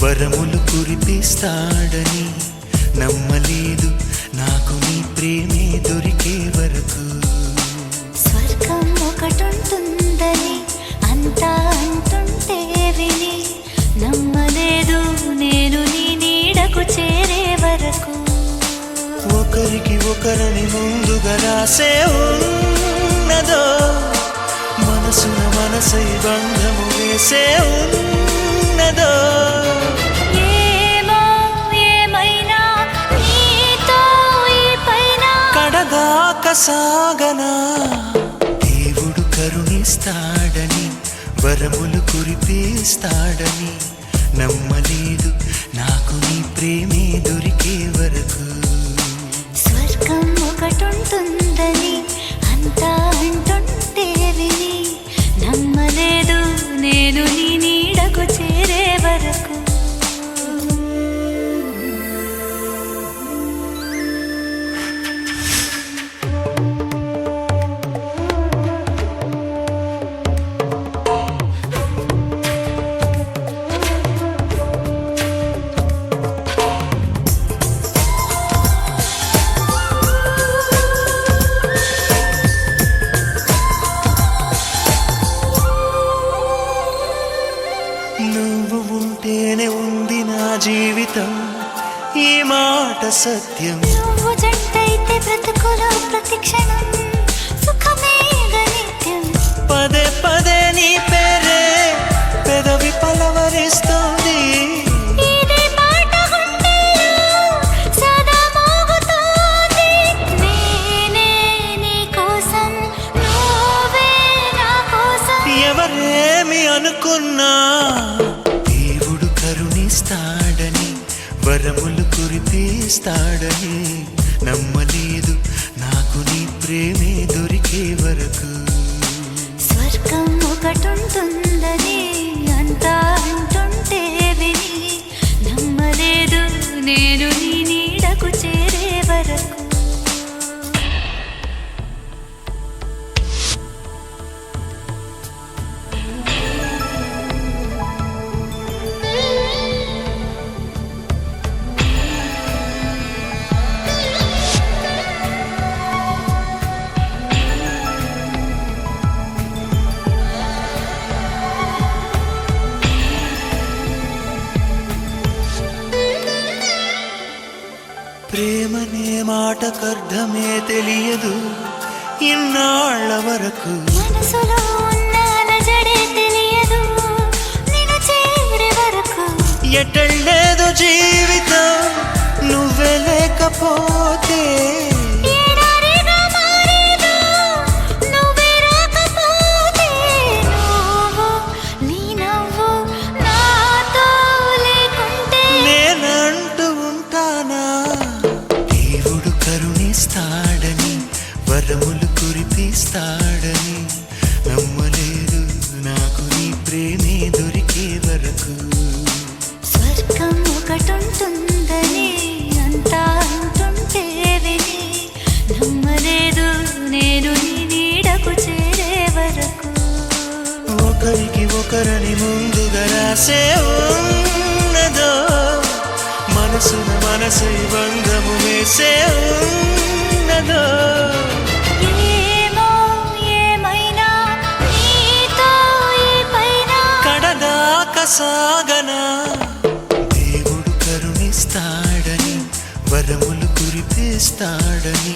వరములు కురిపిస్తాడని నమ్మలేదు నాకు నీ ప్రేమే దొరికే వరకు. స్వర్గం ఒకటుంటుందని అంతా అంటుంటే విని నమ్మలేదు నేను నీ నీడకు చేరే వరకు. ఒకరికి ఒకరని ముందుగా రాసే ఉన్నదో మనసున మనసై బంధము వేసే ఉన్నదో. ఏమో ఏమైనా నీతో ఈ పైన కడదాక సాగనా దేవుడు కరుణిస్తాడని వరములు కురిపిస్తాడని నమ్మలేదు నాకు నీ ప్రేమే దొరికే వరకు. స్వర్గం ఒకటుంటుందని అంతా అంటుంటే విని నమ్మలేదు నేను నీ నీడకు చేరే వరకు. నువ్వు ఉంటేనే ఉంది నా జీవితం ఈ మాట సత్యం. నువ్వు జంటైతే బ్రతుకులో ప్రతి క్షణం సుఖమే నిత్యం. పదే పదే నీ పేరే పెదవి పలవరిస్తోంది. ఇదే పాట గుండెలో సదా మోగుతోంది. నేనే నీ కోసం నువ్వే నా కోసం. ఎవరేమి అనుకున్నా దేవుడు కరుణిస్తాడని వరములు కురిపిస్తాడని నమ్మలేదు నాకు నీ ప్రేమే దొరికే వరకు. స్వర్గం ఒకటుంటుందని అంతా అంటుంటే విని నమ్మలేదు నేను నీ నీడకు చేరే వరకు. ప్రేమనే మాటకర్థమే తెలియదు ఇన్నాళ్ల వరకు. మనసులో ఉన్న అలజడే తెలియదు నిన్ను చేరే వరకు. ఎటళ్ళేదు జీవితం నువ్వే లేకపోతే. ఎడారిగా మారేదో నువ్వే రాకపోతే. నువ్వు నీ నవ్వు నాతో లేకుంటే నేనంటూ ఉంటానా దేవుడు కరుణిస్తాడని వరములు కురిపిస్తాడని నమ్మలేదు నాకు నీ ప్రేమే దొరికే వరకు. స్వర్గం ఒకటుంటుందని అంతా అంటుంటే విని నమ్మలేదు నేను నీ నీడకు చేరే వరకు. ఒకరికి ఒకరని ముందుగా రాసే ఉన్నదో మనసున మనసై బంధము వేసే ఉన్నదో. ఏమో ఏమైనా నీతో ఈ పైన కడదాక సాగనా దేవుడు కరుణిస్తాడని వరములు కురిపిస్తాడని